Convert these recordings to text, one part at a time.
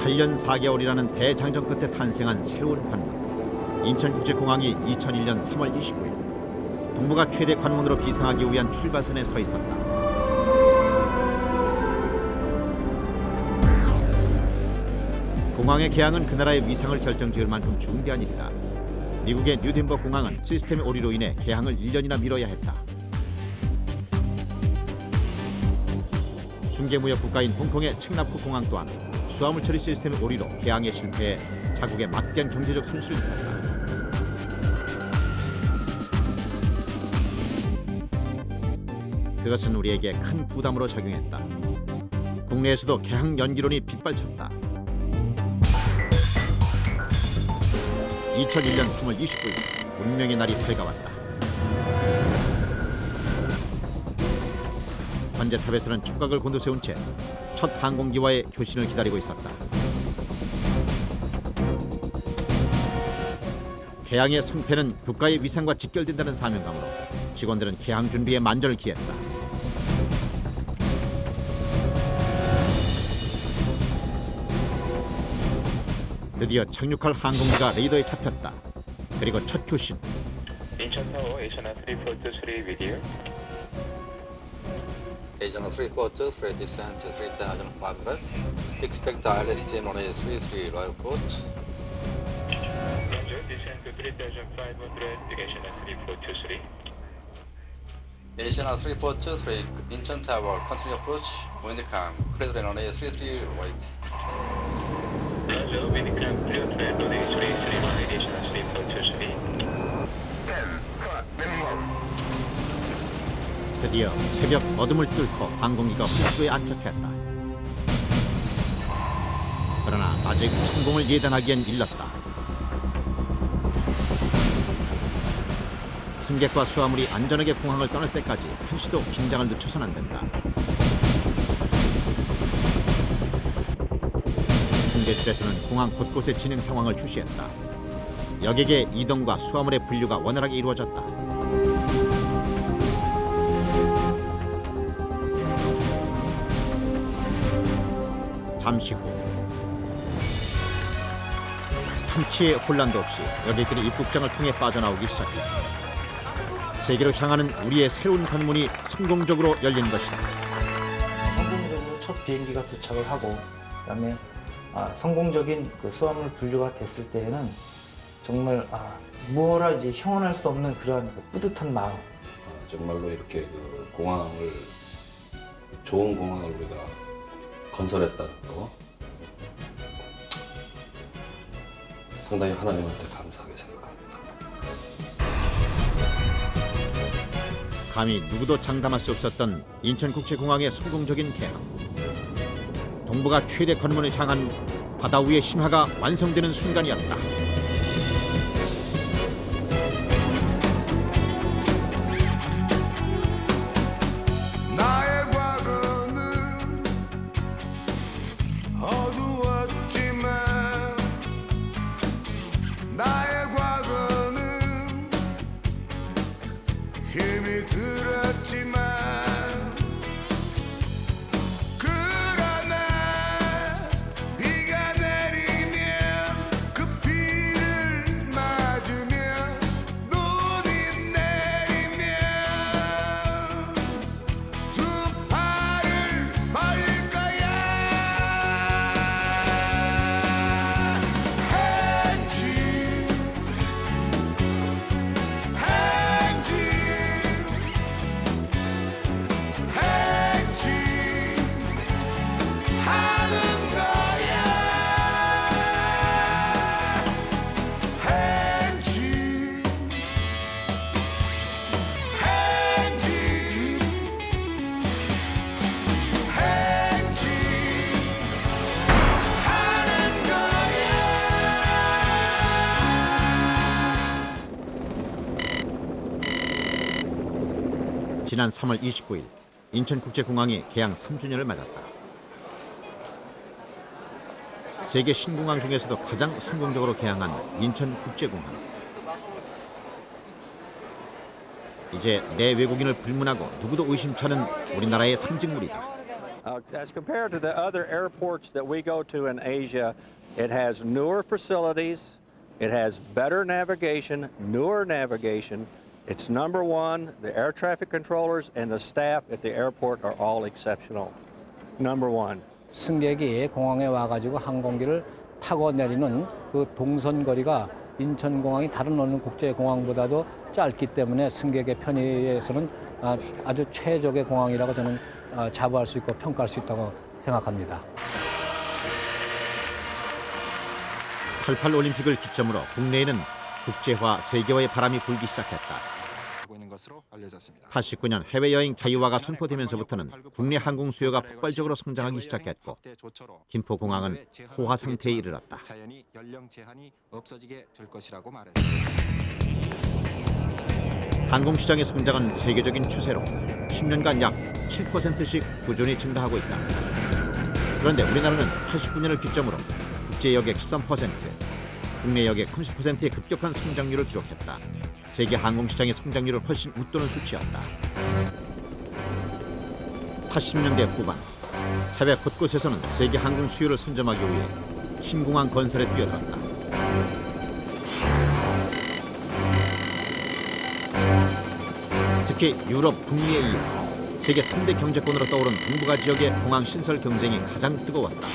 8년 4개월이라는 대장정 끝에 탄생한 새로운 관문. 인천국제공항이 2001년 3월 29일 동북아 최대 관문으로 비상하기 위한 출발선에 서 있었다. 공항의 개항은 그 나라의 위상을 결정지을 만큼 중대한 일이다. 미국의 뉴덴버 공항은 시스템의 오류로 인해 개항을 1년이나 미뤄야 했다. 중개무역 국가인 홍콩의 칭납쿠 공항 또한 수화물 처리 시스템의 오류로 개항에 실패해 자국에 막대한 경제적 손실을 입었다. 그것은 우리에게 큰 부담으로 작용했다. 국내에서도 개항 연기론이 빗발쳤다. 2001년 3월 29일 운명의 날이 밝아왔다. 관제탑에서는 촉각을 곤두세운 채 첫 항공기와의 교신을 기다리고 있었다. 개항의 성패는 국가의 위상과 직결된다는 사명감으로 직원들은 개항 준비에 만전을 기했다. 드디어 착륙할 항공기가 레이더에 잡혔다. 그리고 첫 교신. 인천타워 에이셔나 343 with you. Agent 342, descent 3,500. Expect ILS team on A33 Royal Approach. Roger, descent to 3,500, direction 3423. Agent 3423, Incheon Tower, continue approach, wind calm, clear on A33 right. Roger, wind calm, clear trend on A331, direction 3423. 드디어 새벽 어둠을 뚫고 항공기가 호수에 안착했다. 그러나 아직 성공을 예단하기엔 일렀다. 승객과 수화물이 안전하게 공항을 떠날 때까지 한시도 긴장을 늦춰서는 안 된다. 통제실에서는 공항 곳곳의 진행 상황을 주시했다. 여객의 이동과 수화물의 분류가 원활하게 이루어졌다. 잠시 후 한치의 혼란도 없이 여객들이 입국장을 통해 빠져나오기 시작했다. 세계로 향하는 우리의 새로운 관문이 성공적으로 열린 것이다. 성공적으로 첫 비행기가 도착을 하고 그다음에 성공적인 그 수화물 분류가 됐을 때에는 정말 무어라 이제 형언할 수 없는 그런 뿌듯한 마음. 정말로 이렇게 그 공항을 좋은 공항을 우리가 건설했다는 거 상당히 하나님한테 감사하게 생각합니다. 감히 누구도 장담할 수 없었던 인천국제공항의 성공적인 개항. 동북아 최대 관문을 향한 바다 위의 신화가 완성되는 순간이었다. 나의 과거는 어두웠지만 나의 과거는 힘이 들었지만 그러나 비가 내리면 그 비를 맞으며 눈이 내리면 두 팔을 벌릴 거야. 행진하는 거야. 행진하는 거야. 지난 3월 29일 인천국제공항이 개항 3주년을 맞았다. 세계 신공항 중에서도 가장 성공적으로 개항한 인천국제공항. 이제 내 외국인을 불문하고 누구도 의심치 않은 우리나라의 상징물이다. As compared to the other airports that we go to in Asia, it has newer facilities, it has better navigation, newer navigation. It's number one. The air traffic controllers and the staff at the airport are all exceptional. Number one. 승객이 공항에 와가지고 항공기를 타고 내리는 그 동선 거리가 인천공항이 다른 어느 국제공항보다도 짧기 때문에 승객의 편의에서는 아주 최적의 공항이라고 저는 자부할 수 있고 평가할 수 있다고 생각합니다. 88 올림픽을 기점으로 국내에는 국제화, 세계화의 바람이 불기 시작했다. 89년 해외여행 자유화가 선포되면서부터는 국내 항공 수요가 폭발적으로 성장하기 시작했고 김포공항은 호화 상태에 이르렀다. 항공시장의 성장은 세계적인 추세로 10년간 약 7%씩 꾸준히 증가하고 있다. 그런데 우리나라는 89년을 기점으로 국제 여객 13%, 국내 여객 30%의 급격한 성장률을 기록했다. 세계 항공시장의 성장률을 훨씬 웃도는 수치였다. 80년대 후반, 해외 곳곳에서는 세계 항공 수요를 선점하기 위해 신공항 건설에 뛰어들었다. 특히 유럽, 북미에 이어 세계 3대 경제권으로 떠오른 동북아 지역의 공항 신설 경쟁이 가장 뜨거웠다.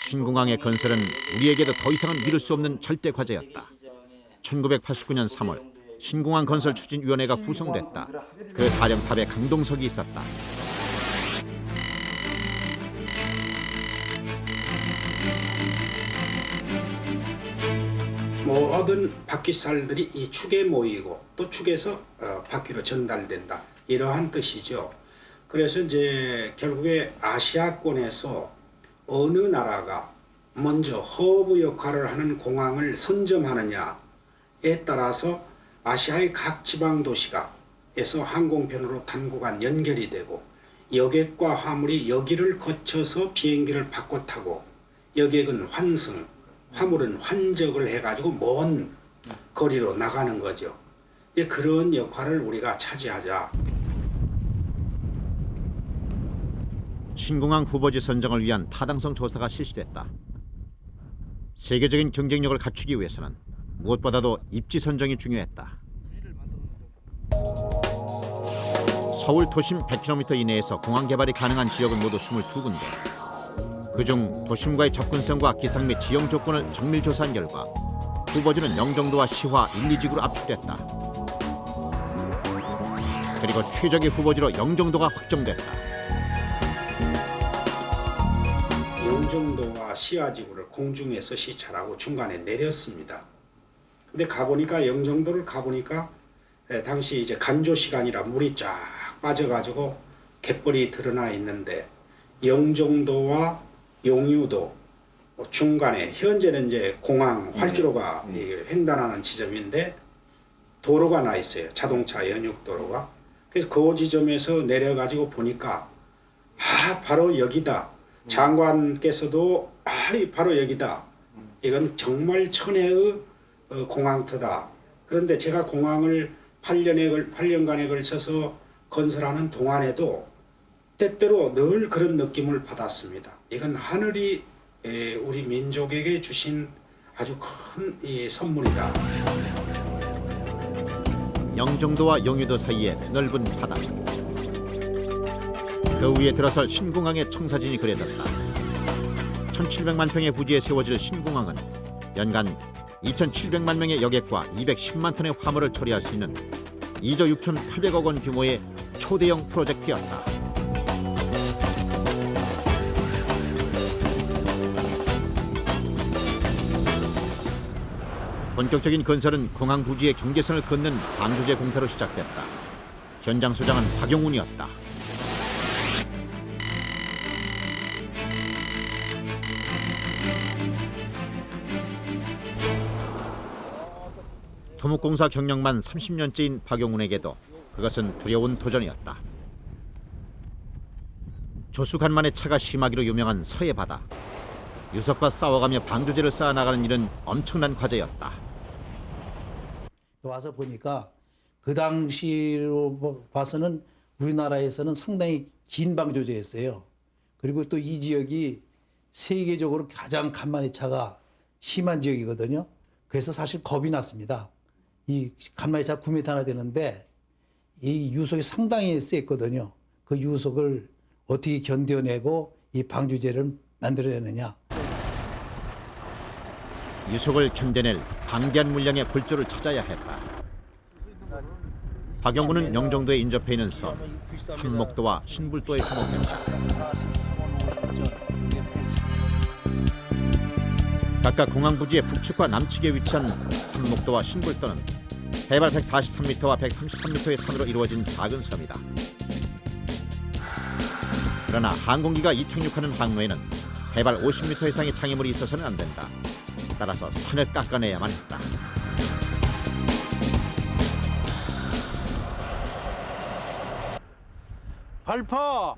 신공항의 건설은 우리에게도 더 이상은 미룰 수 없는 절대 과제였다. 1989년 3월 신공항 건설 추진위원회가 구성됐다. 그 사령탑에 강동석이 있었다. 모든 바퀴살들이 이 축에 모이고 또 축에서 바퀴로 전달된다. 이러한 뜻이죠. 그래서 이제 결국에 아시아권에서 어느 나라가 먼저 허브 역할을 하는 공항을 선점하느냐에 따라서 아시아의 각 지방 도시가에서 항공편으로 단구간 연결이 되고 여객과 화물이 여기를 거쳐서 비행기를 바꿔 타고 여객은 환승, 화물은 환적을 해가지고 먼 거리로 나가는 거죠. 그런 역할을 우리가 차지하자. 신공항 후보지 선정을 위한 타당성 조사가 실시됐다. 세계적인 경쟁력을 갖추기 위해서는 무엇보다도 입지 선정이 중요했다. 서울 도심 100km 이내에서 공항 개발이 가능한 지역은 모두 22군데. 그중 도심과의 접근성과 기상 및 지형 조건을 정밀 조사한 결과 후보지는 영종도와 시화 1, 2지구로 압축됐다. 그리고 최적의 후보지로 영종도가 확정됐다. 영종도와 시화지구를 공중에서 시찰하고 중간에 내렸습니다. 근데 가보니까 영종도를 가보니까 당시 이제 간조 시간이라 물이 쫙 빠져가지고 갯벌이 드러나 있는데 영종도와 용유도 중간에 현재는 이제 공항 활주로가 횡단하는 지점인데 도로가 나 있어요. 자동차 연육도로가. 그래서 그 지점에서 내려가지고 보니까 바로 여기다. 장관께서도 바로 여기다. 이건 정말 천혜의 공항터다. 그런데 제가 공항을 8년간에 걸쳐서 건설하는 동안에도 때때로 늘 그런 느낌을 받았습니다. 이건 하늘이 우리 민족에게 주신 아주 큰 선물이다. 영종도와 용유도 사이에 드넓은 바다. 그 위에 들어설 신공항의 청사진이 그려졌다. 1700만 평의 부지에 세워질 신공항은 연간 2700만 명의 여객과 210만 톤의 화물을 처리할 수 있는 2조 6,800억 원 규모의 초대형 프로젝트였다. 본격적인 건설은 공항 부지의 경계선을 긋는 방조제 공사로 시작됐다. 현장 소장은 박용훈이었다. 토목공사 경력만 30년째인 박용훈에게도 그것은 두려운 도전이었다. 조수간만의 차가 심하기로 유명한 서해 바다. 유석과 싸워가며 방조제를 쌓아나가는 일은 엄청난 과제였다. 와서 보니까 그 당시로 봐서는 우리나라에서는 상당히 긴 방조제였어요. 그리고 또 이 지역이 세계적으로 가장 간만이차가 심한 지역이거든요. 그래서 사실 겁이 났습니다. 이 간만이차 9m나 되는데 이 유속이 상당히 셌거든요. 그 유속을 어떻게 견뎌내고 이 방조제를 만들어내느냐. 유속을 견뎌낼 방대한 물량의 골조를 찾아야 했다. 박영구는 영종도에 인접해 있는 섬 삼목도와 신불도에 주목했다. 각각 공항 부지의 북측과 남측에 위치한 삼목도와 신불도는 해발 143m와 133m의 산으로 이루어진 작은 섬이다. 그러나 항공기가 이착륙하는 항로에는 해발 50m 이상의 장애물이 있어서는 안 된다. 따라서 산을 깎아내야만 했다. 발파!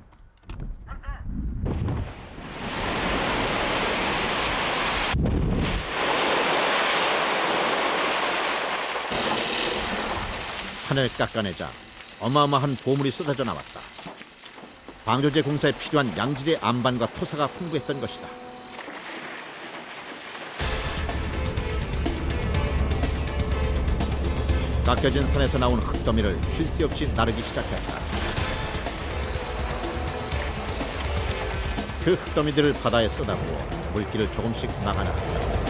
산을 깎아내자 어마어마한 보물이 쏟아져 나왔다. 방조제 공사에 필요한 양질의 안반과 토사가 풍부했던 것이다. 깎여진 산에서 나온 흙더미를 쉴 새 없이 나르기 시작했다. 그 흙더미들을 바다에 쏟아부어 물길을 조금씩 막아나갔다.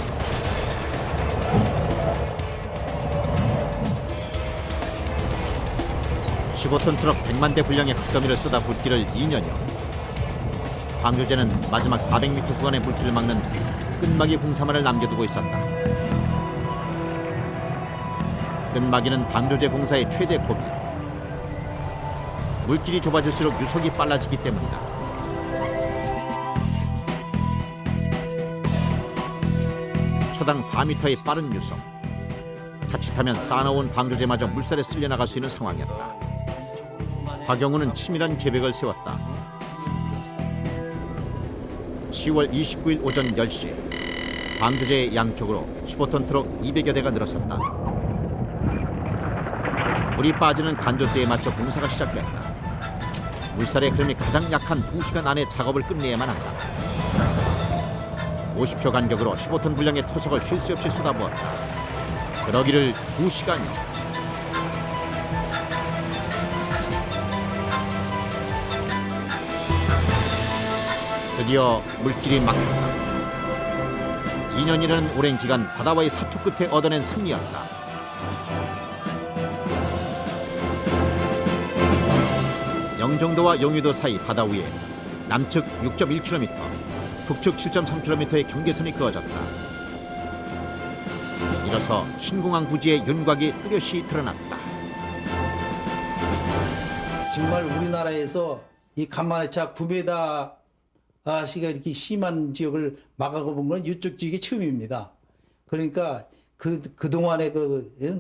(15톤) 트럭 100만 대 분량의 흙더미를 쏟아 물길을 2년여. 방조제는 마지막 400m 구간의 물길을 막는 끈막이 공사만을 남겨두고 있었다. 끈막이는 방조제 공사의 최대 고비. 물길이 좁아질수록 유속이 빨라지기 때문이다. 초당 4m의 빠른 유속. 자칫하면 쌓아놓은 방조제마저 물살에 쓸려나갈 수 있는 상황이었다. 박영우는 치밀한 계획을 세웠다. 10월 29일 오전 10시 방조제의 양쪽으로 15톤 트럭 200여 대가 늘어섰다. 물이 빠지는 간조대에 맞춰 공사가 시작됐다. 물살의 흐름이 가장 약한 2시간 안에 작업을 끝내야만 한다. 50초 간격으로 15톤 분량의 토석을 쉴 새 없이 쏟아부었다. 그러기를 2시간여. 드디어 물길이 막혔다. 2년이라는 오랜 기간 바다와의 사투 끝에 얻어낸 승리였다. 영종도와 용유도 사이 바다 위에 남측 6.1km, 북측 7.3km의 경계선이 그어졌다. 이로써 신공항 부지의 윤곽이 뚜렷이 드러났다. 정말 우리나라에서 이 간만이차 9m 시가 이렇게 심한 지역을 막아본 건 이쪽 지역이 처음입니다. 그러니까 그동안의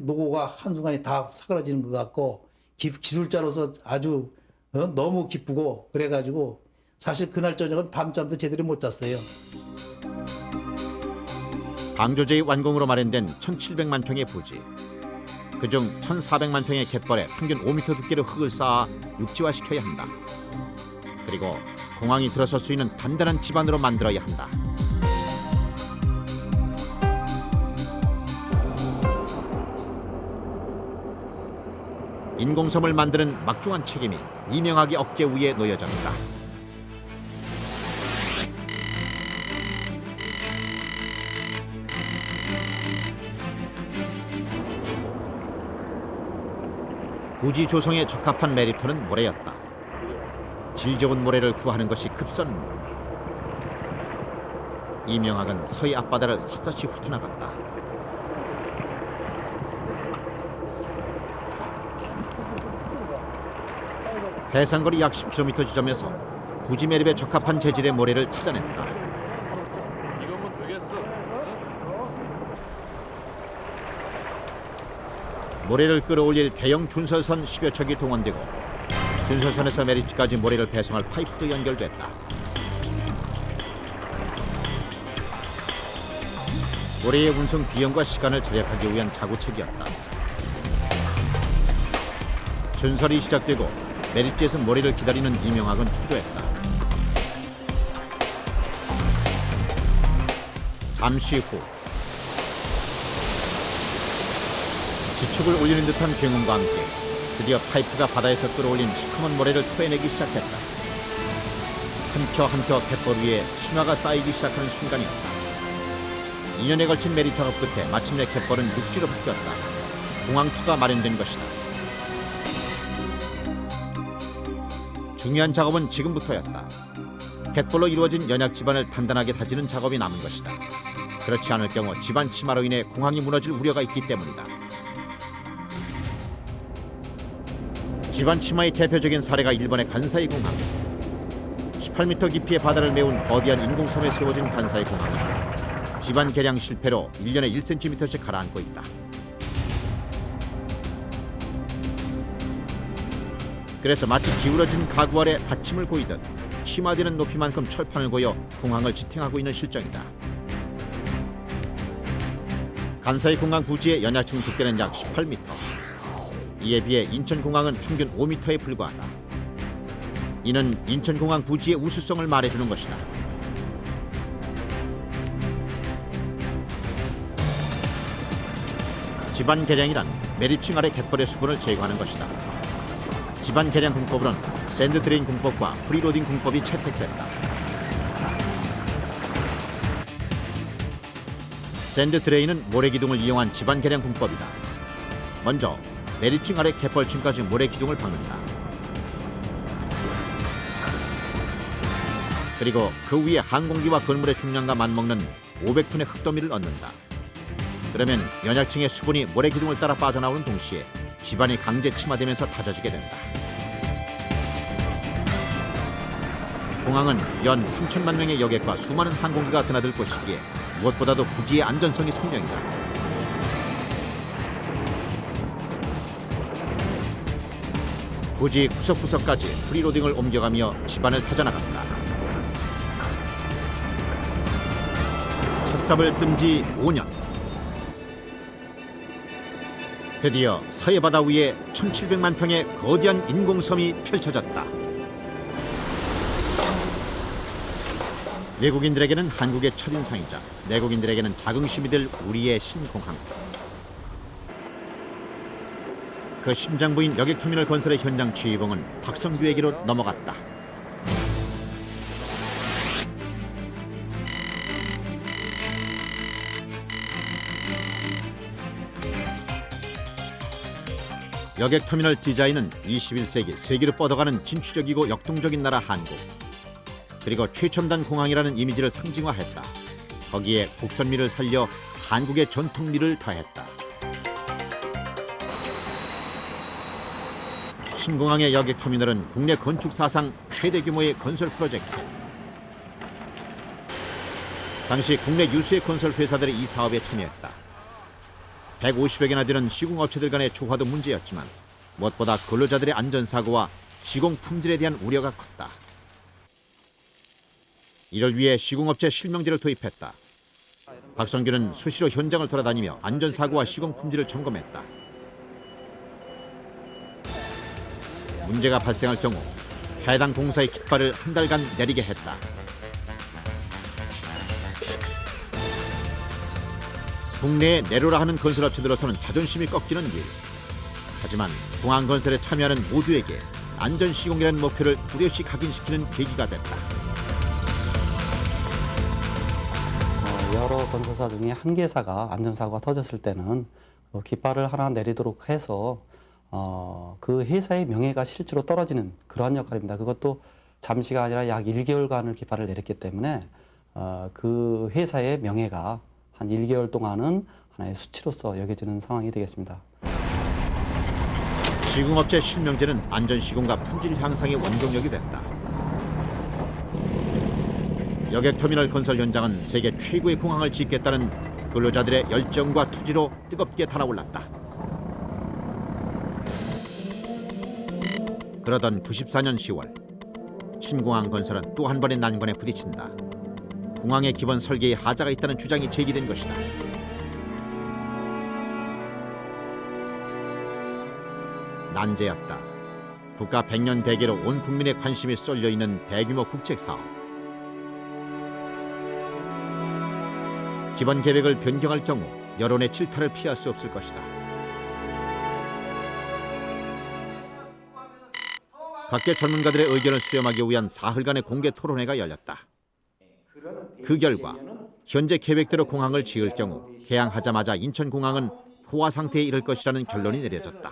노고가 한순간에 다 사그라지는 것 같고 기술자로서 아주 너무 기쁘고 그래가지고 사실 그날 저녁은 밤잠도 제대로 못 잤어요. 방조제의 완공으로 마련된 1,700만 평의 부지. 그중 1,400만 평의 갯벌에 평균 5m 두께의 흙을 쌓아 육지화시켜야 한다. 그리고 공항이 들어설 수 있는 단단한 지반으로 만들어야 한다. 인공섬을 만드는 막중한 책임이 이명학의 어깨 위에 놓여졌다. 부지 조성에 적합한 메리토는 모래였다. 질 좋은 모래를 구하는 것이 급선무. 이명학은 서해 앞바다를 샅샅이 훑어나갔다. 해상거리 약 10km 지점에서 부지 매립에 적합한 재질의 모래를 찾아냈다. 모래를 끌어올릴 대형 준설선 10여 척이 동원되고 준설선에서 메리츠까지 모래를 배송할 파이프도 연결됐다. 모래의 운송 비용과 시간을 절약하기 위한 자구책이었다. 전설이 시작되고 매립지에서 모래를 기다리는 이명학은 초조했다. 잠시 후 지축을 올리는 듯한 굉음과 함께 드디어 파이프가 바다에서 끌어올린 시커먼 모래를 토해내기 시작했다. 한켜 갯벌 위에 신화가 쌓이기 시작하는 순간이었다. 2년에 걸친 메리 작업 끝에 마침내 갯벌은 육지로 바뀌었다. 공항터가 마련된 것이다. 중요한 작업은 지금부터였다. 갯벌로 이루어진 연약 지반을 단단하게 다지는 작업이 남은 것이다. 그렇지 않을 경우 지반 침하로 인해 공항이 무너질 우려가 있기 때문이다. 지반 침하의 대표적인 사례가 일본의 간사이 공항. 18m 깊이의 바다를 메운 거대한 인공섬에 세워진 간사이 공항은 지반 개량 실패로 1년에 1cm씩 가라앉고 있다. 그래서 마치 기울어진 가구 아래 받침을 고이듯 심화되는 높이만큼 철판을 고여 공항을 지탱하고 있는 실정이다. 간사이 공항 부지의 연하층 두께는 약 18m. 이에 비해 인천공항은 평균 5m에 불과하다. 이는 인천공항 부지의 우수성을 말해주는 것이다. 지반 개량이란 매립층 아래 갯벌의 수분을 제거하는 것이다. 지반 개량 공법으로는 샌드 드레인 공법과 프리로딩 공법이 채택됐다. 샌드 드레인은 모래 기둥을 이용한 지반 개량 공법이다. 먼저 매립층 아래 갯벌층까지 모래 기둥을 박는다. 그리고 그 위에 항공기와 건물의 중량과 맞먹는 500톤의 흙더미를 얹는다. 그러면 연약층의 수분이 모래 기둥을 따라 빠져나오는 동시에 지반이 강제 침하되면서 다져지게 된다. 공항은 연 3천만 명의 여객과 수많은 항공기가 드나들 곳이기에 무엇보다도 부지의 안전성이 생명이다. 부지 구석구석까지 프리로딩을 옮겨가며 지반을 타져나간다. 첫삽을 뜬 지 5년. 드디어 서해 바다 위에 1700만 평의 거대한 인공섬이 펼쳐졌다. 외국인들에게는 한국의 첫인상이자 내국인들에게는 자긍심이 될 우리의 신공항. 그 심장부인 여객터미널 건설의 현장 취입봉은 박성규에게로 넘어갔다. 여객터미널 디자인은 21세기 세계로 뻗어가는 진취적이고 역동적인 나라 한국, 그리고 최첨단 공항이라는 이미지를 상징화했다. 거기에 국선미를 살려 한국의 전통미를 더했다. 신공항의 여객터미널은 국내 건축 사상 최대 규모의 건설 프로젝트. 당시 국내 유수의 건설 회사들이 이 사업에 참여했다. 150여 개나 되는 시공업체들 간의 조화도 문제였지만 무엇보다 근로자들의 안전사고와 시공 품질에 대한 우려가 컸다. 이를 위해 시공업체 실명제를 도입했다. 박성규는 수시로 현장을 돌아다니며 안전사고와 시공 품질을 점검했다. 문제가 발생할 경우 해당 공사의 깃발을 한 달간 내리게 했다. 국내에 내로라 하는 건설업체들로서는 자존심이 꺾이는 일. 하지만 공항 건설에 참여하는 모두에게 안전시공이라는 목표를 뚜렷이 각인시키는 계기가 됐다. 여러 건설사 중에 한 개사가 안전사고가 터졌을 때는 깃발을 하나 내리도록 해서 그 회사의 명예가 실제로 떨어지는 그러한 역할입니다. 그것도 잠시가 아니라 약 1개월간을 깃발을 내렸기 때문에 그 회사의 명예가 한 1개월 동안은 하나의 수치로서 여겨지는 상황이 되겠습니다. 시공업체 실명제는 안전시공과 품질 향상의 원동력이 됐다. 여객터미널 건설 현장은 세계 최고의 공항을 짓겠다는 근로자들의 열정과 투지로 뜨겁게 달아올랐다. 그러던 94년 10월 신공항 건설은 또 한 번의 난관에 부딪힌다. 공항의 기본 설계에 하자가 있다는 주장이 제기된 것이다. 난제였다. 국가 100년 대계로 온 국민의 관심이 쏠려 있는 대규모 국책 사업. 기본 계획을 변경할 경우 여론의 질타를 피할 수 없을 것이다. 각계 전문가들의 의견을 수렴하기 위한 사흘간의 공개 토론회가 열렸다. 그 결과 현재 계획대로 공항을 지을 경우 개항하자마자 인천공항은 포화 상태에 이를 것이라는 결론이 내려졌다.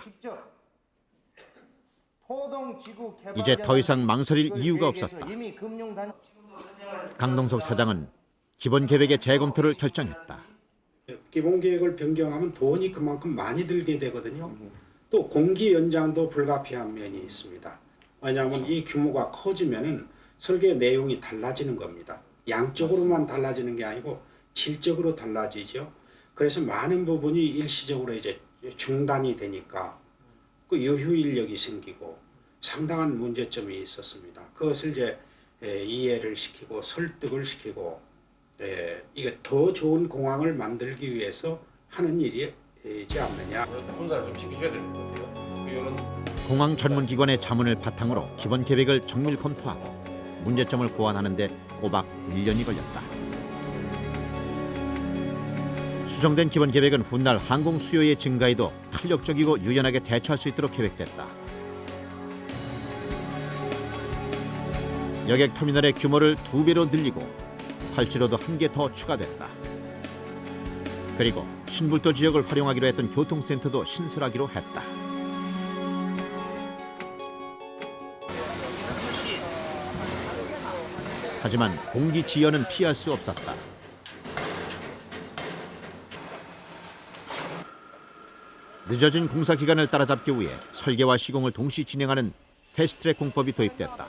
이제 더 이상 망설일 이유가 없었다. 강동석 사장은 기본 계획의 재검토를 결정했다. 기본 계획을 변경하면 돈이 그만큼 많이 들게 되거든요. 또 공기 연장도 불가피한 면이 있습니다. 왜냐하면 이 규모가 커지면은 설계 내용이 달라지는 겁니다. 양적으로만 달라지는 게 아니고 질적으로 달라지죠. 그래서 많은 부분이 일시적으로 이제 중단이 되니까 그 유휴 인력이 생기고 상당한 문제점이 있었습니다. 그것을 이제 이해를 시키고 설득을 시키고 이게 더 좋은 공항을 만들기 위해서 하는 일이지 않느냐. 공항 전문기관의 자문을 바탕으로 기본 계획을 정밀 검토하고 문제점을 고안하는 데 꼬박 1년이 걸렸다. 수정된 기본 계획은 훗날 항공 수요의 증가에도 탄력적이고 유연하게 대처할 수 있도록 계획됐다. 여객 터미널의 규모를 2배로 늘리고 활주로도 1개 더 추가됐다. 그리고 신불도 지역을 활용하기로 했던 교통센터도 신설하기로 했다. 하지만 공기 지연은 피할 수 없었다. 늦어진 공사 기간을 따라잡기 위해 설계와 시공을 동시 진행하는 패스트트랙 공법이 도입됐다.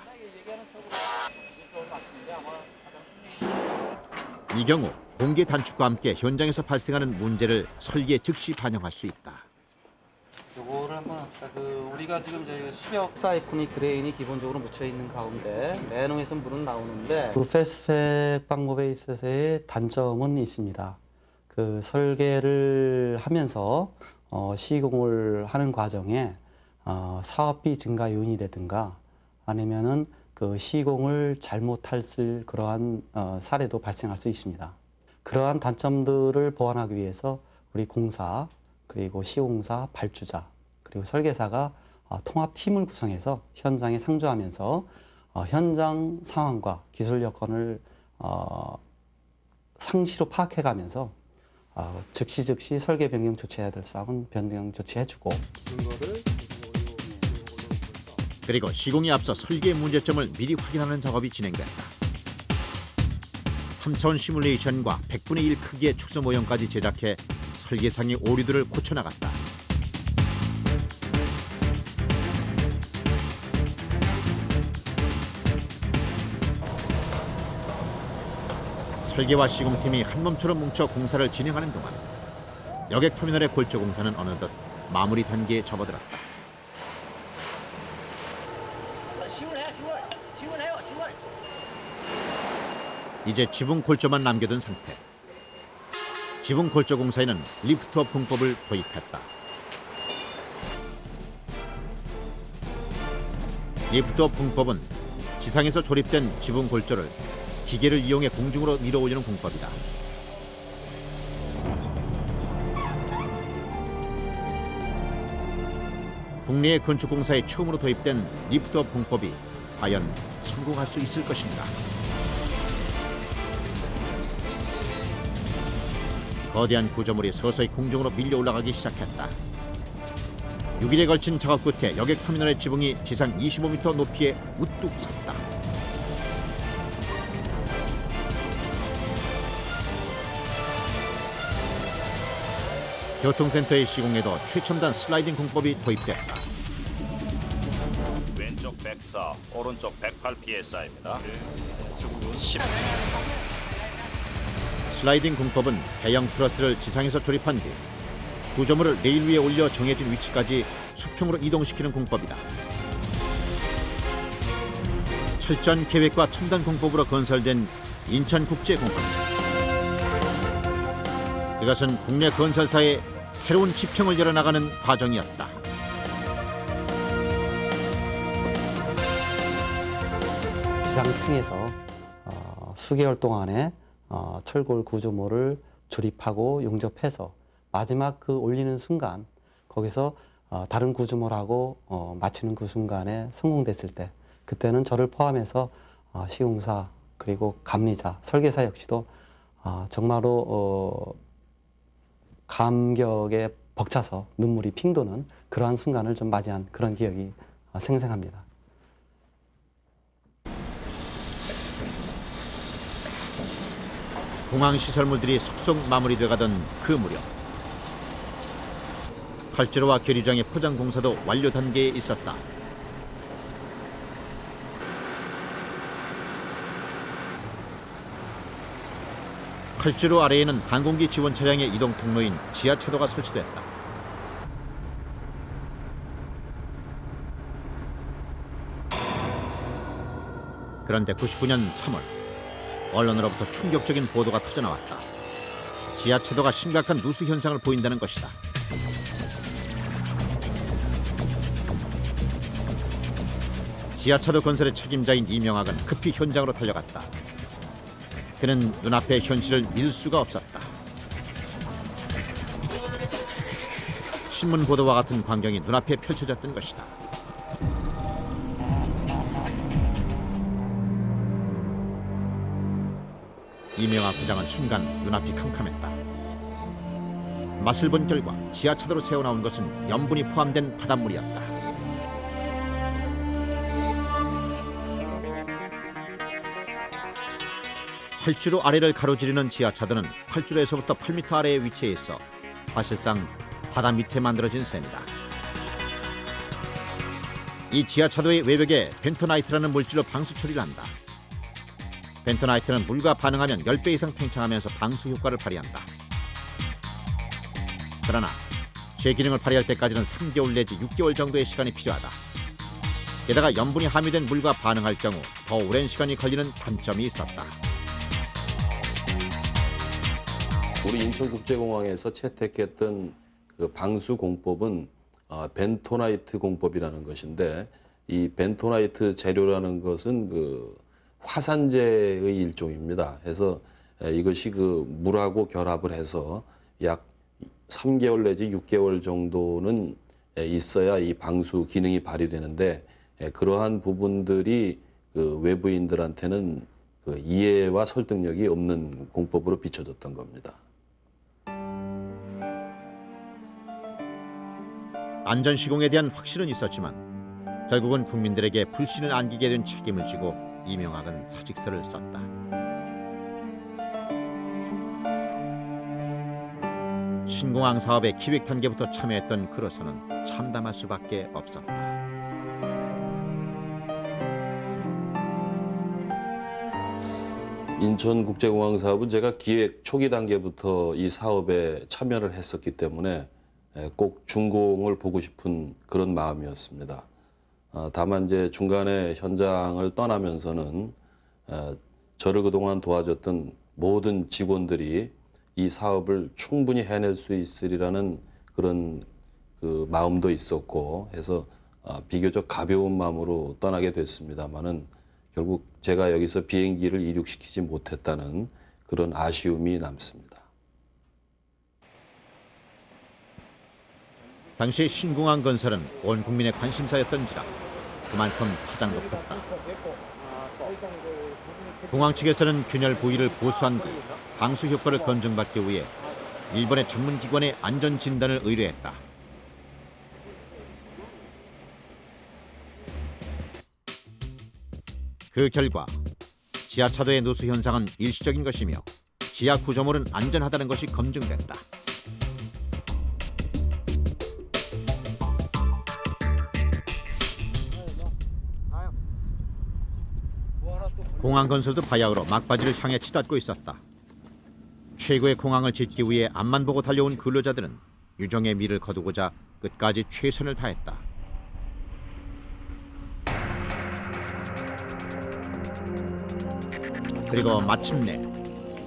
이 경우 공기 단축과 함께 현장에서 발생하는 문제를 설계에 즉시 반영할 수 있다. 요거를 한번 합시다. 우리가 지금 이제 수력 사이포닉 드레인이 기본적으로 묻혀 있는 가운데 내농에서 물은 나오는데 그 패스트트랙 방법에 있어서의 단점은 있습니다. 그 설계를 하면서 시공을 하는 과정에 사업비 증가 요인이라든가 아니면은 그 시공을 잘못했을 그러한 사례도 발생할 수 있습니다. 그러한 단점들을 보완하기 위해서 우리 공사 그리고 시공사, 발주자 그리고 설계사가 통합팀을 구성해서 현장에 상주하면서 현장 상황과 기술 여건을 상시로 파악해가면서 즉시 설계 변경 조치해야 될 사항은 변경 조치해주고 그리고 시공에 앞서 설계의 문제점을 미리 확인하는 작업이 진행됐다. 3차원 시뮬레이션과 100분의 1 크기의 축소 모형까지 제작해 설계상의 오류들을 고쳐나갔다. 설계와 시공팀이 한몸처럼 뭉쳐 공사를 진행하는 동안 여객터미널의 골조 공사는 어느덧 마무리 단계에 접어들었다. 이제 지붕 골조만 남겨둔 상태. 지붕 골조 공사에는 리프트업 공법을 도입했다. 리프트업 공법은 지상에서 조립된 지붕 골조를 기계를 이용해 공중으로 밀어 올리는 공법이다. 국내의 건축공사에 처음으로 도입된 리프트업 공법이 과연 성공할 수 있을 것인가? 거대한 구조물이 서서히 공중으로 밀려 올라가기 시작했다. 6일에 걸친 작업 끝에 여객터미널의 지붕이 지상 25m 높이에 우뚝 섰다. 교통센터의 시공에도 최첨단 슬라이딩 공법이 도입됐다. 왼쪽 104, 오른쪽 108 psi입니다. 슬라이딩 공법은 대형 트러스를 지상에서 조립한 뒤 구조물을 레일 위에 올려 정해진 위치까지 수평으로 이동시키는 공법이다. 철저한 계획과 첨단 공법으로 건설된 인천국제공항. 이것은 국내 건설사의 새로운 지평을 열어나가는 과정이었다. 지상층에서 수개월 동안에 철골 구조물을 조립하고 용접해서 마지막 그 올리는 순간 거기서 다른 구조물하고 맞추는 그 순간에 성공됐을 때 그때는 저를 포함해서 시공사 그리고 감리자, 설계사 역시도 정말로 감격에 벅차서 눈물이 핑 도는 그러한 순간을 좀 맞이한 그런 기억이 생생합니다. 공항 시설물들이 속속 마무리돼가던 그 무렵 활주로와 계류장의 포장 공사도 완료 단계에 있었다. 활주로 아래에는 항공기 지원 차량의 이동 통로인 지하차도가 설치됐다. 그런데 99년 3월 언론으로부터 충격적인 보도가 터져나왔다. 지하차도가 심각한 누수 현상을 보인다는 것이다. 지하차도 건설의 책임자인 이명학은 급히 현장으로 달려갔다. 그는 눈앞의 현실을 믿을 수가 없었다. 신문 보도와 같은 광경이 눈앞에 펼쳐졌던 것이다. 이명학 부장은 순간 눈앞이 캄캄했다. 맛을 본 결과 지하차도로 새어나온 것은 염분이 포함된 바닷물이었다. 활주로 아래를 가로지르는 지하차도는 활주로에서부터 8m 아래에 위치해 있어 사실상 바다 밑에 만들어진 셈이다. 이 지하차도의 외벽에 벤토나이트라는 물질로 방수 처리를 한다. 벤토나이트는 물과 반응하면 10배 이상 팽창하면서 방수 효과를 발휘한다. 그러나 제 기능을 발휘할 때까지는 3개월 내지 6개월 정도의 시간이 필요하다. 게다가 염분이 함유된 물과 반응할 경우 더 오랜 시간이 걸리는 단점이 있었다. 우리 인천국제공항에서 채택했던 그 방수 공법은 벤토나이트 공법이라는 것인데, 이 벤토나이트 재료라는 것은 그 화산재의 일종입니다. 그래서 이것이 그 물하고 결합을 해서 약 3개월 내지 6개월 정도는 있어야 이 방수 기능이 발휘되는데, 그러한 부분들이 그 외부인들한테는 그 이해와 설득력이 없는 공법으로 비춰졌던 겁니다. 안전 시공에 대한 확신은 있었지만 결국은 국민들에게 불신을 안기게 된 책임을 지고 이명학은 사직서를 썼다. 신공항 사업의 기획 단계부터 참여했던 그로서는 참담할 수밖에 없었다. 인천국제공항 사업은 제가 기획 초기 단계부터 이 사업에 참여를 했었기 때문에 꼭 준공을 보고 싶은 그런 마음이었습니다. 다만 이제 중간에 현장을 떠나면서는 저를 그동안 도와줬던 모든 직원들이 이 사업을 충분히 해낼 수 있으리라는 그런 그 마음도 있었고 해서 비교적 가벼운 마음으로 떠나게 됐습니다만은 결국 제가 여기서 비행기를 이륙시키지 못했다는 그런 아쉬움이 남습니다. 당시 신공항 건설은 온 국민의 관심사였던지라 그만큼 파장도 컸다. 공항 측에서는 균열 부위를 보수한 뒤 방수 효과를 검증받기 위해 일본의 전문기관에 안전 진단을 의뢰했다. 그 결과 지하차도의 누수 현상은 일시적인 것이며 지하 구조물은 안전하다는 것이 검증됐다. 공항 건설도 바야흐로 막바지를 향해 치닫고 있었다. 최고의 공항을 짓기 위해 앞만 보고 달려온 근로자들은 유정의 미를 거두고자 끝까지 최선을 다했다. 그리고 마침내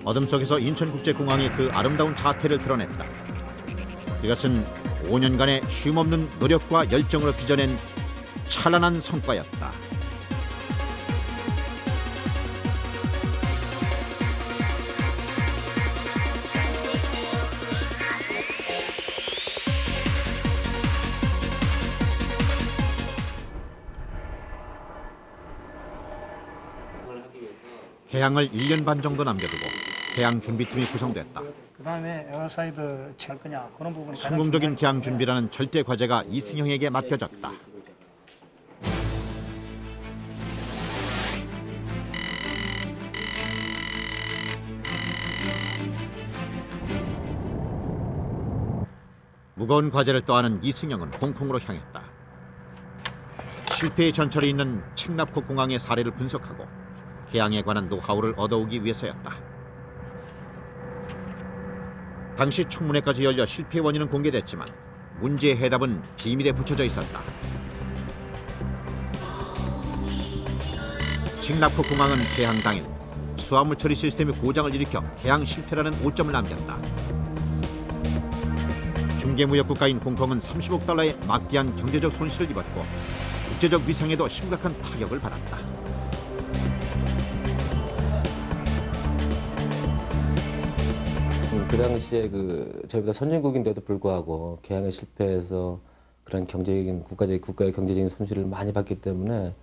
어둠 속에서 인천국제공항이 그 아름다운 자태를 드러냈다. 이것은 5년간의 쉼없는 노력과 열정으로 빚어낸 찬란한 성과였다. 개항을 1년 반 정도 남겨두고 개항 준비팀이 구성됐다. 그다음에 에어사이드 칠 거냐 그런 부분이 성공적인 개항 준비라는 절대 과제가 이승영에게 맡겨졌다. 무거운 과제를 떠안은 이승영은 홍콩으로 향했다. 실패의 전철이 있는 칡납코 공항의 사례를 분석하고 개항에 관한 노하우를 얻어오기 위해서였다. 당시 청문회까지 열려 실패 원인은 공개됐지만 문제의 해답은 비밀에 붙여져 있었다. 칡납코 공항은 개항 당일 수화물 처리 시스템의 고장을 일으켜 개항 실패라는 오점을 남겼다. 중개무역 국가인 홍콩은 30억 달러의 막대한 경제적 손실을 입었고 국제적 위상에도 심각한 타격을 받았다. 그 당시에 저희보다 선진국인데도 불구하고 개항에 실패해서 그런 국가의 경제적인 손실을 많이 봤기 때문에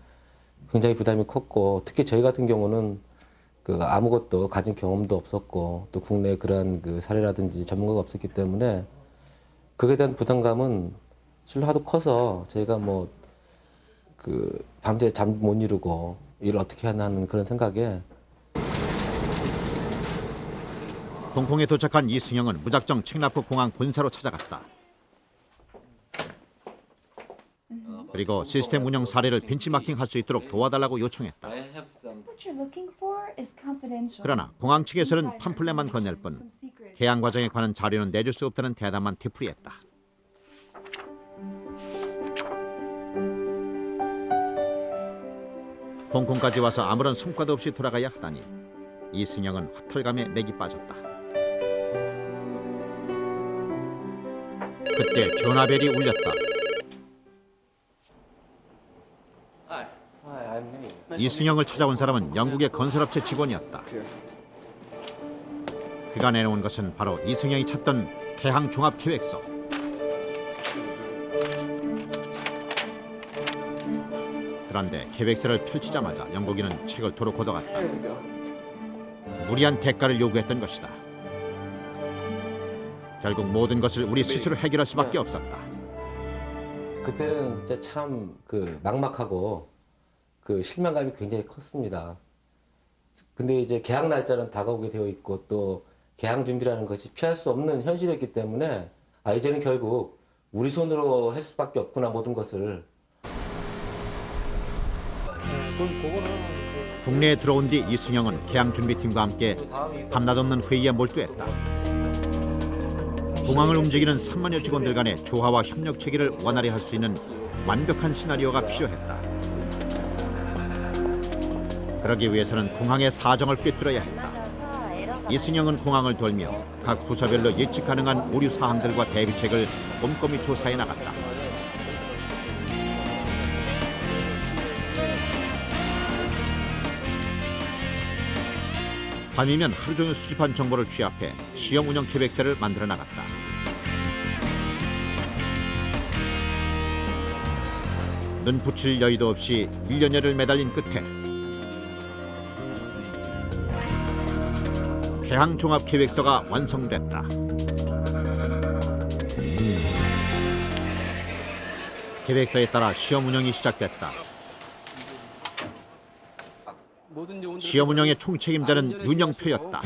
굉장히 부담이 컸고, 특히 저희 같은 경우는 아무것도 가진 경험도 없었고 또 국내에 그러한 사례라든지 전문가가 없었기 때문에 그에 대한 부담감은 실로 하도 커서 저희가 밤새 잠 못 이루고 일을 어떻게 하나 하는 그런 생각에. 홍콩에 도착한 이승영은 무작정 칡납코 공항 본사로 찾아갔다. 그리고 시스템 운영 사례를 벤치마킹할 수 있도록 도와달라고 요청했다. 그러나 공항 측에서는 팜플렛만 건넬 뿐 개항 과정에 관한 자료는 내줄 수 없다는 대답만 되풀이했다. 홍콩까지 와서 아무런 성과도 없이 돌아가야 하다니 이승영은 허탈감에 맥이 빠졌다. 그때 전화벨이 울렸다. 이승영을 찾아온 사람은 영국의 건설업체 직원이었다. 그가 내놓은 것은 바로 이승영이 찾던 개항 종합 계획서. 그런데 계획서를 펼치자마자 영국인은 책을 도로 걷어갔다. 무리한 대가를 요구했던 것이다. 결국 모든 것을 우리 스스로 해결할 수밖에 없었다. 그때는 진짜 참 막막하고 실망감이 굉장히 컸습니다. 근데 이제 개항 날짜는 다가오게 되어 있고 또 개항 준비라는 것이 피할 수 없는 현실이었기 때문에 이제는 결국 우리 손으로 할 수밖에 없구나, 모든 것을. 국내에 들어온 뒤 이승영은 개항 준비팀과 함께 밤낮 없는 회의에 몰두했다. 공항을 움직이는 3만여 직원들 간의 조화와 협력 체계를 원활히 할 수 있는 완벽한 시나리오가 필요했다. 그러기 위해서는 공항의 사정을 꿰뚫어야 했다. 이승영은 공항을 돌며 각 부서별로 예측 가능한 오류 사항들과 대비책을 꼼꼼히 조사해 나갔다. 밤이면 하루 종일 수집한 정보를 취합해 시험 운영 계획서를 만들어 나갔다. 눈 붙일 여유도 없이 1년여를 매달린 끝에 개항 종합 계획서가 완성됐다. 계획서에 따라 시험 운영이 시작됐다. 시험 운영의 총책임자는 윤영표였다.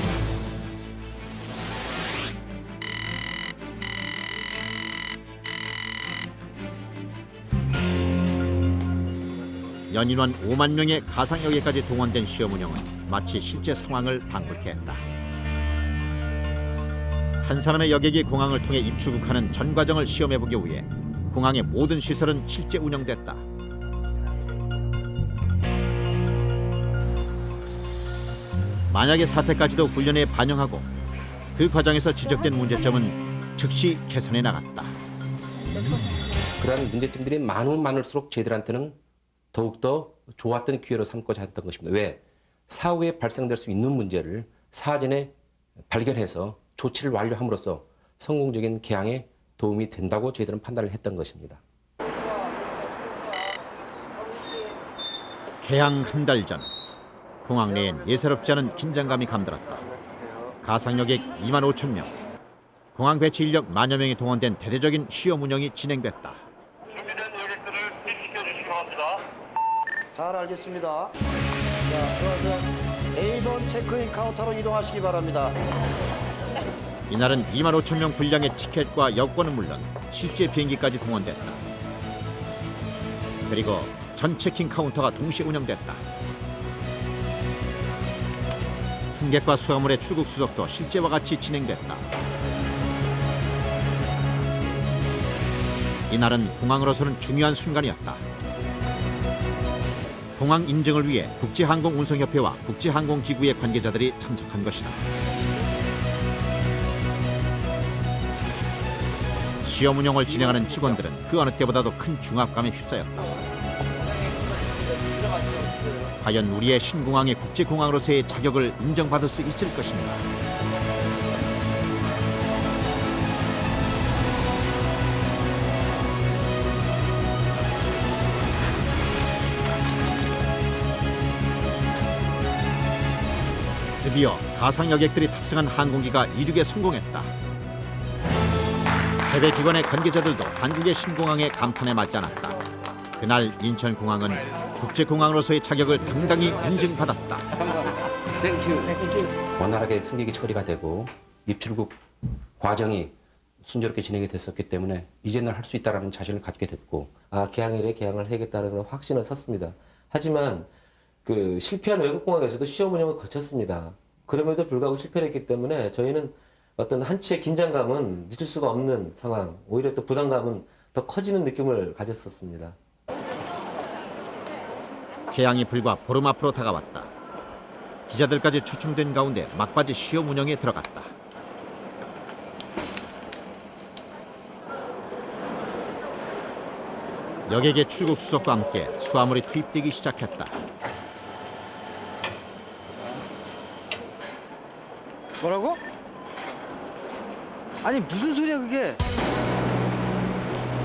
연인원 5만 명의 가상여객까지 동원된 시험 운영은 마치 실제 상황을 방불케 했다. 한 사람의 여객이 공항을 통해 입출국하는 전 과정을 시험해보기 위해 공항의 모든 시설은 실제 운영됐다. 만약의 사태까지도 훈련에 반영하고 그 과정에서 지적된 문제점은 즉시 개선해 나갔다. 그러한 문제점들이 많으면 많을수록 저희들한테는 더욱더 좋았던 기회로 삼고자 했던 것입니다. 왜? 사후에 발생될 수 있는 문제를 사전에 발견해서 조치를 완료함으로써 성공적인 개항에 도움이 된다고 저희들은 판단을 했던 것입니다. 개항 한 달 전, 공항 내엔 예사롭지 않은 긴장감이 감돌았다. 가상여객 2만 5천 명, 공항 배치 인력 만여 명이 동원된 대대적인 시험 운영이 진행됐다. 잘 알겠습니다. 자, 그래서 A번 체크인 카운터로 이동하시기 바랍니다. 이날은 2만 5천 명 분량의 티켓과 여권은 물론 실제 비행기까지 동원됐다. 그리고 전 체킹 카운터가 동시에 운영됐다. 승객과 수화물의 출국 수속도 실제와 같이 진행됐다. 이날은 공항으로서는 중요한 순간이었다. 공항 인증을 위해 국제항공운송협회와 국제항공기구의 관계자들이 참석한 것이다. 시험 운영을 진행하는 직원들은 그 어느 때보다도 큰 중압감에 휩싸였다. 과연 우리의 신공항의 국제공항으로서의 자격을 인정받을 수 있을 것인가? 드디어 가상 여객들이 탑승한 항공기가 이륙에 성공했다. 해외 기관의 관계자들도 한국의 신공항의 감탄에 맞지 않았다. 그날 인천공항은 국제공항으로서의 자격을 당당히 인증받았다. 원활하게 승객이 처리가 되고 입출국 과정이 순조롭게 진행이 됐었기 때문에 이제는 할 수 있다는 자신을 갖게 됐고, 개항일에 개항을 해야겠다는 그런 확신을 섰습니다. 하지만 그 실패한 외국공항에서도 시험 운영을 거쳤습니다. 그럼에도 불구하고 실패를 했기 때문에 저희는 어떤 한치의 긴장감은 느낄 수가 없는 상황, 오히려 또 부담감은 더 커지는 느낌을 가졌었습니다. 개항이 불과 보름 앞으로 다가왔다. 기자들까지 초청된 가운데 막바지 시험 운영에 들어갔다. 여객의 출국 수속과 함께 수화물이 투입되기 시작했다. 뭐라고? 아니 무슨 소리야 그게?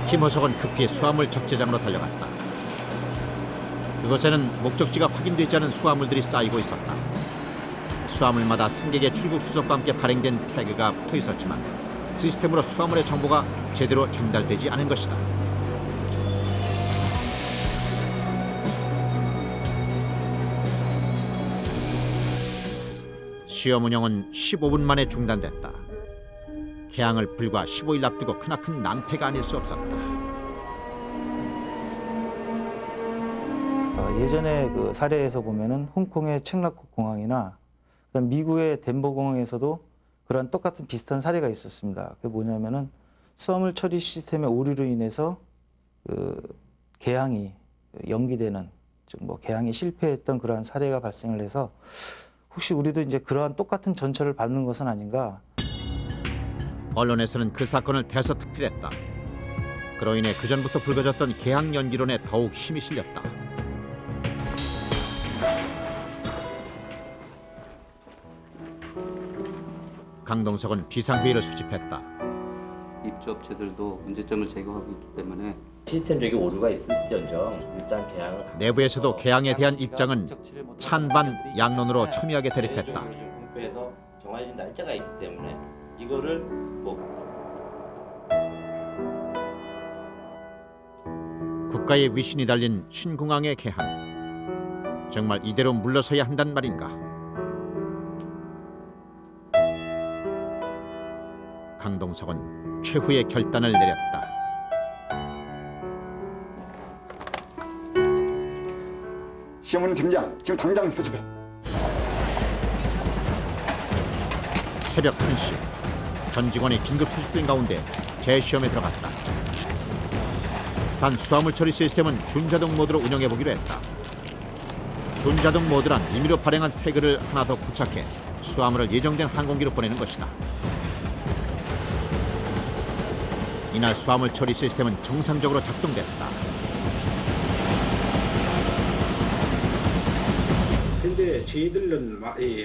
김호석은 급히 수화물 적재장으로 달려갔다. 그곳에는 목적지가 확인되지 않은 수화물들이 쌓이고 있었다. 수화물마다 승객의 출국 수속과 함께 발행된 태그가 붙어 있었지만 시스템으로 수화물의 정보가 제대로 전달되지 않은 것이다. 시험 운영은 15분 만에 중단됐다. 개항을 불과 15일 앞두고 크나큰 낭패가 아닐 수 없었다. 예전에 그 사례에서 보면은 홍콩의 첵라코 공항이나 그다음 미국의 덴버 공항에서도 그런 똑같은 비슷한 사례가 있었습니다. 그게 뭐냐면은 수화물 처리 시스템의 오류로 인해서 그 개항이 연기되는, 즉 뭐 개항이 실패했던 그러한 사례가 발생을 해서 혹시 우리도 이제 그러한 똑같은 전철을 밟는 것은 아닌가? 언론에서는 그 사건을 대서특필했다. 그로 인해 그전부터 불거졌던 개항 연기론에 더욱 힘이 실렸다. 강동석은 비상회의를 수집했다. 입주업체들도 문제점을 제거하고 있기 때문에 시스템적인 오류가 있을지언정 일단 개항을 내부에서도 개항에 대한 입장은 찬반 양론으로 첨예하게 대립했다. 공표에서 정해진 날짜가 있기 때문에 이거를 국가의 위신이 달린 신공항의 개항. 정말 이대로 물러서야 한단 말인가? 강동석은 최후의 결단을 내렸다. 시험은 팀장, 지금 당장 수습해. 새벽 1시, 전 직원이 긴급 소집된 가운데 재시험에 들어갔다. 단 수화물 처리 시스템은 준자동 모드로 운영해보기로 했다. 준자동 모드란 임의로 발행한 태그를 하나 더 부착해 수화물을 예정된 항공기로 보내는 것이다. 이날 수화물 처리 시스템은 정상적으로 작동됐다. 근데 저희들은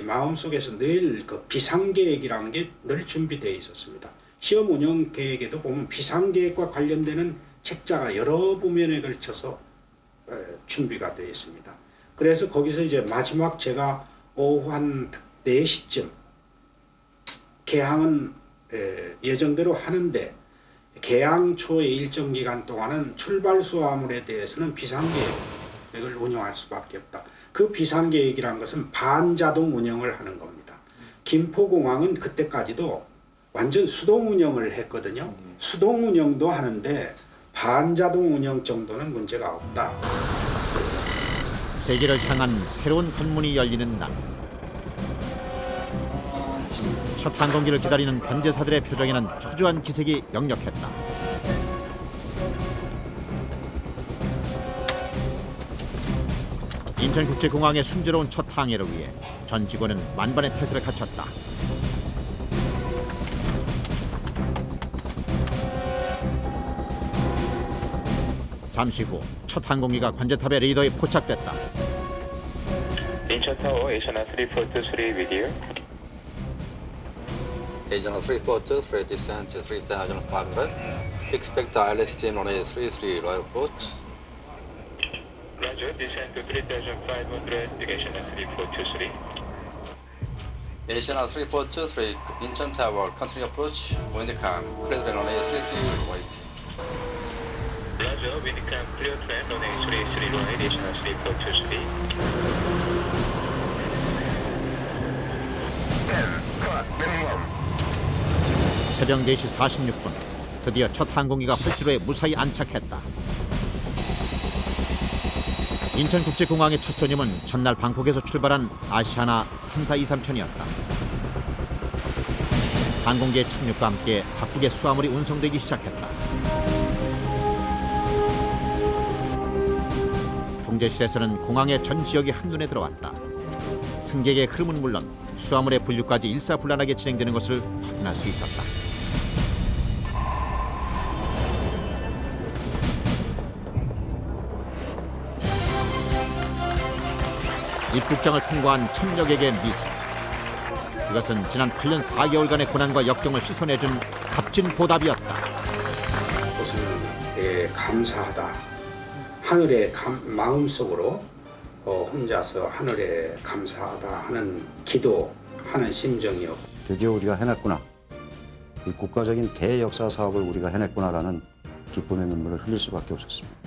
마음속에서 늘 그 비상계획이라는 게 늘 준비되어 있었습니다. 시험 운영 계획에도 보면 비상계획과 관련되는 책자가 여러 부면에 걸쳐서 준비가 되어 있습니다. 그래서 거기서 이제 마지막 제가 오후 한 4시쯤 개항은 예정대로 하는데 개항 초의 일정 기간 동안은 출발 수화물에 대해서는 비상계획을 운영할 수밖에 없다. 그 비상계획이란 것은 반자동 운영을 하는 겁니다. 김포공항은 그때까지도 완전 수동 운영을 했거든요. 수동 운영도 하는데 반자동 운영 정도는 문제가 없다. 세계를 향한 새로운 관문이 열리는 날. 첫 항공기를 기다리는 관제사들의 표정에는 초조한 기색이 역력했다. 인천국제공항의 순조로운 첫 항해를 위해 전 직원은 만반의 태세를 갖췄다. 잠시 후 첫 항공기가 관제탑의 레이더에 포착됐다. 인천 타워 에이셔나 343 with you. Agent 342, descent 3,500. Expect ILS steam runway 33, Royal approach. Roger, descent to 3,500, Agent 3423. Agent 3423, Incheon Tower, continue approach, wind calm, clear runway 33, right. Roger, wind calm, clear trend, runway 33, right, Agent 3423. 새벽 4시 46분 드디어 첫 항공기가 활주로에 무사히 안착했다. 인천국제공항의 첫 손님은 전날 방콕에서 출발한 아시아나 3423편이었다. 항공기의 착륙과 함께 바쁘게 수화물이 운송되기 시작했다. 통제실에서는 공항의 전 지역이 한눈에 들어왔다. 승객의 흐름은 물론 수화물의 분류까지 일사불란하게 진행되는 것을 확인할 수 있었다. 입국장을 통과한 1000여 개의 미소. 이것은 지난 8년 4개월간의 고난과 역경을 씻어내준 값진 보답이었다. 그것을 감사하다. 하늘의 마음속으로 혼자서 하늘에 감사하다 하는 기도하는 심정이었고, 드디어 우리가 해냈구나. 이 국가적인 대역사 사업을 우리가 해냈구나라는 기쁨의 눈물을 흘릴 수밖에 없었습니다.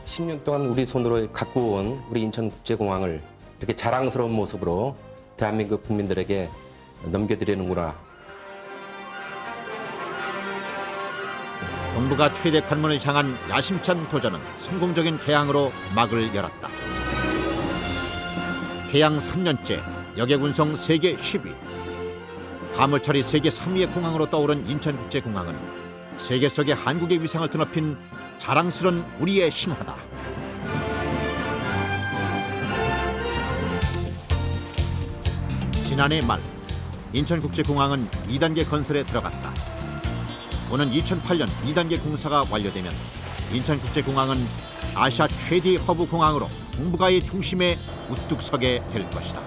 10년 동안 우리 손으로 갖고 온 우리 인천국제공항을 이렇게 자랑스러운 모습으로 대한민국 국민들에게 넘겨드리는구나. 동부가 최대 관문을 향한 야심찬 도전은 성공적인 개항으로 막을 열었다. 개항 3년째 여객 운송 세계 10위. 화물처리 세계 3위의 공항으로 떠오른 인천국제공항은 세계 속에 한국의 위상을 드높인 자랑스러운 우리의 신화다. 지난해 말 인천국제공항은 2단계 건설에 들어갔다. 오는 2008년 2단계 공사가 완료되면 인천국제공항은 아시아 최대 허브 공항으로 동북아의 중심에 우뚝 서게 될 것이다.